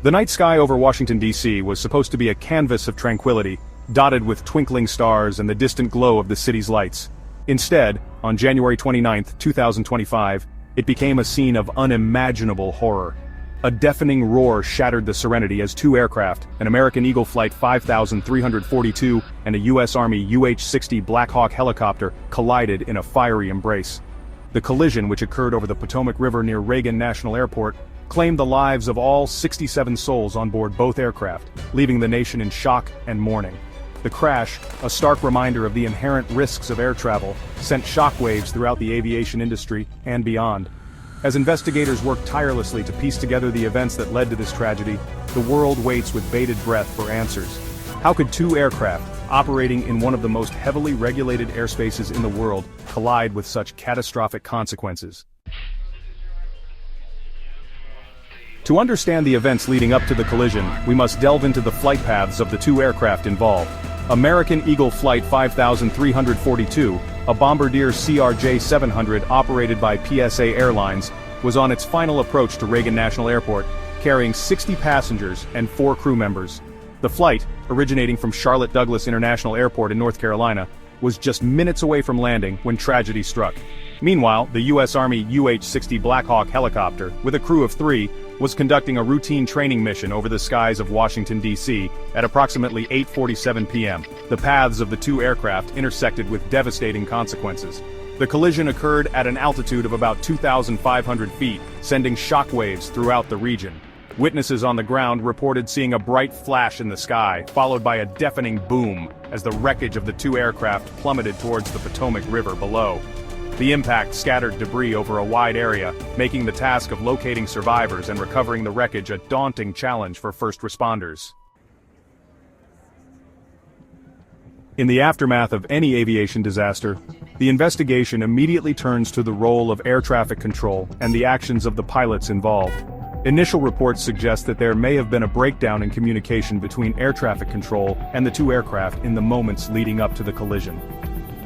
The night sky over Washington, D.C. was supposed to be a canvas of tranquility, dotted with twinkling stars and the distant glow of the city's lights. Instead, on January 29, 2025, it became a scene of unimaginable horror. A deafening roar shattered the serenity as two aircraft, an American Eagle Flight 5342 and a U.S. Army UH-60 Black Hawk helicopter, collided in a fiery embrace. The collision, which occurred over the Potomac River near Reagan National Airport, claimed the lives of all 67 souls on board both aircraft, leaving the nation in shock and mourning. The crash, a stark reminder of the inherent risks of air travel, sent shockwaves throughout the aviation industry and beyond. As investigators work tirelessly to piece together the events that led to this tragedy, the world waits with bated breath for answers. How could two aircraft, operating in one of the most heavily regulated airspaces in the world, collide with such catastrophic consequences? To understand the events leading up to the collision, we must delve into the flight paths of the two aircraft involved. American Eagle Flight 5342, a Bombardier CRJ-700 operated by PSA Airlines, was on its final approach to Reagan National Airport, carrying 60 passengers and 4 crew members. The flight, originating from Charlotte Douglas International Airport in North Carolina, was just minutes away from landing when tragedy struck. Meanwhile, the U.S. Army UH-60 Black Hawk helicopter, with a crew of 3, was conducting a routine training mission over the skies of Washington, D.C. at approximately 8:47 p.m. The paths of the two aircraft intersected with devastating consequences. The collision occurred at an altitude of about 2,500 feet, sending shockwaves throughout the region. Witnesses on the ground reported seeing a bright flash in the sky, followed by a deafening boom, as the wreckage of the two aircraft plummeted towards the Potomac River below. The impact scattered debris over a wide area, making the task of locating survivors and recovering the wreckage a daunting challenge for first responders. In the aftermath of any aviation disaster, the investigation immediately turns to the role of air traffic control and the actions of the pilots involved. Initial reports suggest that there may have been a breakdown in communication between air traffic control and the two aircraft in the moments leading up to the collision.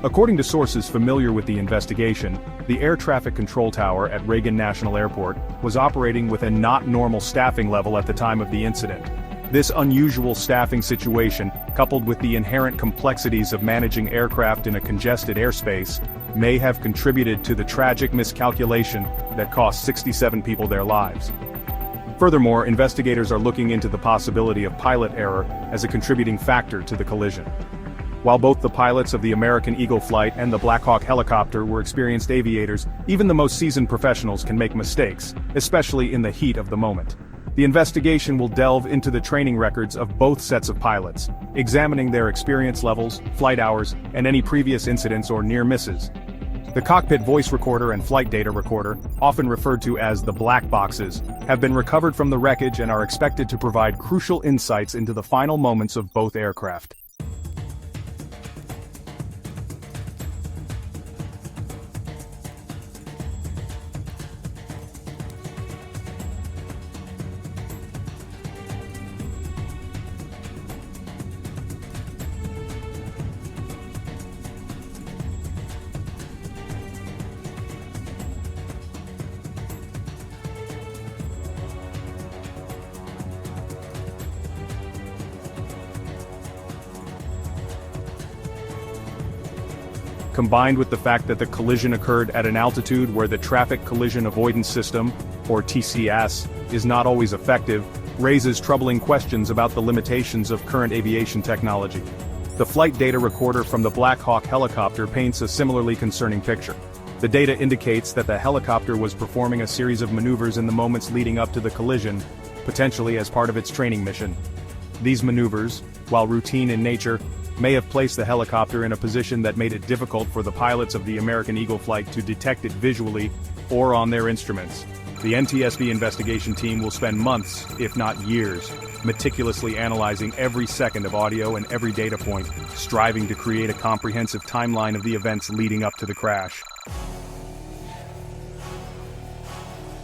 According to sources familiar with the investigation, the air traffic control tower at Reagan National Airport was operating with a not normal staffing level at the time of the incident. This unusual staffing situation, coupled with the inherent complexities of managing aircraft in a congested airspace, may have contributed to the tragic miscalculation that cost 67 people their lives. Furthermore, investigators are looking into the possibility of pilot error as a contributing factor to the collision. While both the pilots of the American Eagle Flight and the Black Hawk helicopter were experienced aviators, even the most seasoned professionals can make mistakes, especially in the heat of the moment. The investigation will delve into the training records of both sets of pilots, examining their experience levels, flight hours, and any previous incidents or near misses. The cockpit voice recorder and flight data recorder, often referred to as the black boxes, have been recovered from the wreckage and are expected to provide crucial insights into the final moments of both aircraft. Combined with the fact that the collision occurred at an altitude where the Traffic Collision Avoidance System, or TCS, is not always effective, raises troubling questions about the limitations of current aviation technology. The flight data recorder from the Black Hawk helicopter paints a similarly concerning picture. The data indicates that the helicopter was performing a series of maneuvers in the moments leading up to the collision, potentially as part of its training mission. These maneuvers, while routine in nature, may have placed the helicopter in a position that made it difficult for the pilots of the American Eagle Flight to detect it visually or on their instruments. The NTSB investigation team will spend months, if not years, meticulously analyzing every second of audio and every data point, striving to create a comprehensive timeline of the events leading up to the crash.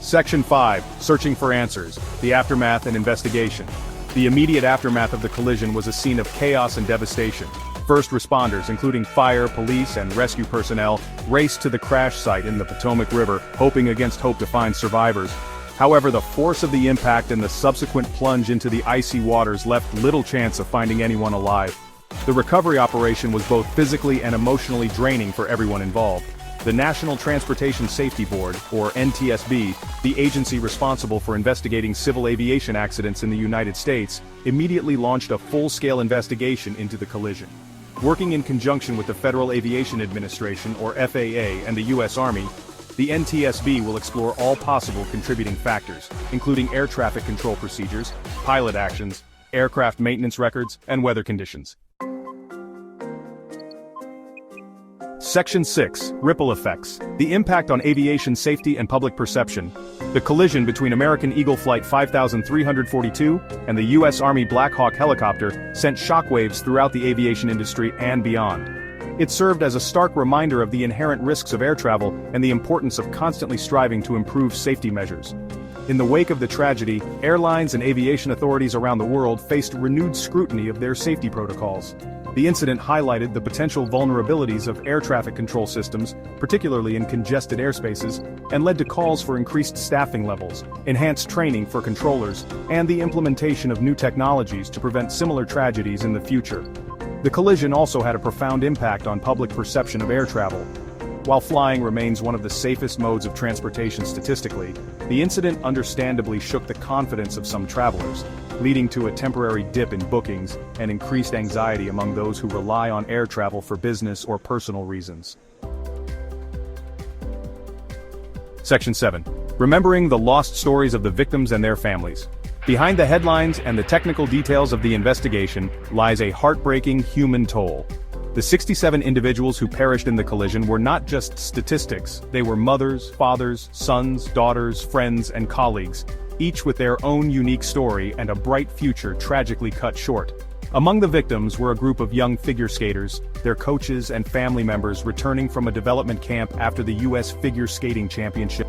Section 5, Searching for Answers, the Aftermath and Investigation. The immediate aftermath of the collision was a scene of chaos and devastation. First responders, including fire, police, and rescue personnel, raced to the crash site in the Potomac River, hoping against hope to find survivors. However, the force of the impact and the subsequent plunge into the icy waters left little chance of finding anyone alive. The recovery operation was both physically and emotionally draining for everyone involved. The National Transportation Safety Board, or NTSB, the agency responsible for investigating civil aviation accidents in the United States, immediately launched a full-scale investigation into the collision. Working in conjunction with the Federal Aviation Administration, or FAA, and the U.S. Army, the NTSB will explore all possible contributing factors, including air traffic control procedures, pilot actions, aircraft maintenance records, and weather conditions. Section 6. Ripple Effects. The impact on aviation safety and public perception. The collision between American Eagle Flight 5342 and the U.S. Army Black Hawk helicopter sent shockwaves throughout the aviation industry and beyond. It served as a stark reminder of the inherent risks of air travel and the importance of constantly striving to improve safety measures. In the wake of the tragedy, airlines and aviation authorities around the world faced renewed scrutiny of their safety protocols. The incident highlighted the potential vulnerabilities of air traffic control systems, particularly in congested airspaces, and led to calls for increased staffing levels, enhanced training for controllers, and the implementation of new technologies to prevent similar tragedies in the future. The collision also had a profound impact on public perception of air travel. While flying remains one of the safest modes of transportation statistically, the incident understandably shook the confidence of some travelers, leading to a temporary dip in bookings and increased anxiety among those who rely on air travel for business or personal reasons. Section 7. Remembering the lost stories of the victims and their families. Behind the headlines and the technical details of the investigation lies a heartbreaking human toll. The 67 individuals who perished in the collision were not just statistics, they were mothers, fathers, sons, daughters, friends, and colleagues, each with their own unique story and a bright future tragically cut short. Among the victims were a group of young figure skaters, their coaches and family members returning from a development camp after the U.S. Figure Skating Championship.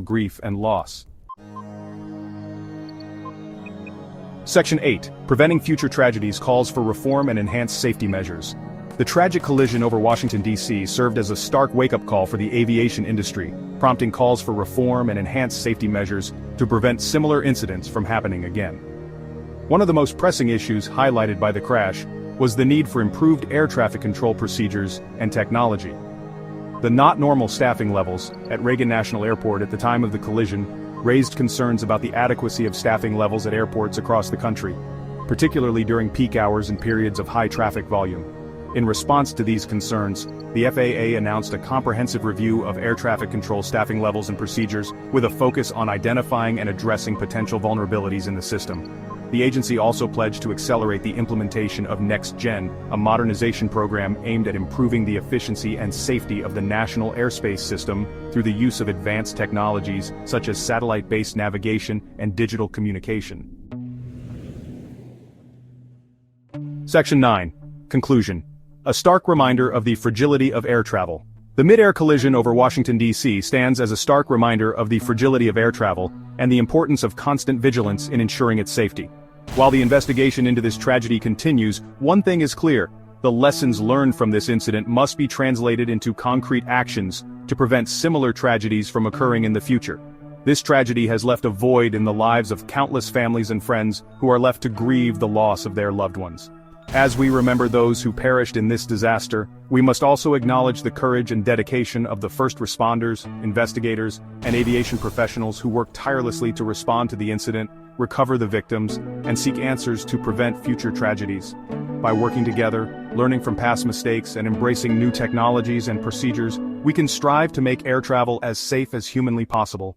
Grief and loss. Section 8. Preventing future tragedies calls for reform and enhanced safety measures. The tragic collision over Washington, D.C. served as a stark wake-up call for the aviation industry, prompting calls for reform and enhanced safety measures to prevent similar incidents from happening again. One of the most pressing issues highlighted by the crash was the need for improved air traffic control procedures and technology. The not normal staffing levels at Reagan National Airport at the time of the collision raised concerns about the adequacy of staffing levels at airports across the country, particularly during peak hours and periods of high traffic volume. In response to these concerns, the FAA announced a comprehensive review of air traffic control staffing levels and procedures with a focus on identifying and addressing potential vulnerabilities in the system. The agency also pledged to accelerate the implementation of Next Gen, a modernization program aimed at improving the efficiency and safety of the national airspace system through the use of advanced technologies such as satellite-based navigation and digital communication. Section 9. Conclusion. A stark reminder of the fragility of air travel. The mid-air collision over Washington, D.C. stands as a stark reminder of the fragility of air travel and the importance of constant vigilance in ensuring its safety. While the investigation into this tragedy continues, one thing is clear: the lessons learned from this incident must be translated into concrete actions to prevent similar tragedies from occurring in the future. This tragedy has left a void in the lives of countless families and friends who are left to grieve the loss of their loved ones. As we remember those who perished in this disaster, we must also acknowledge the courage and dedication of the first responders, investigators, and aviation professionals who worked tirelessly to respond to the incident, recover the victims, and seek answers to prevent future tragedies. By working together, learning from past mistakes, and embracing new technologies and procedures, we can strive to make air travel as safe as humanly possible.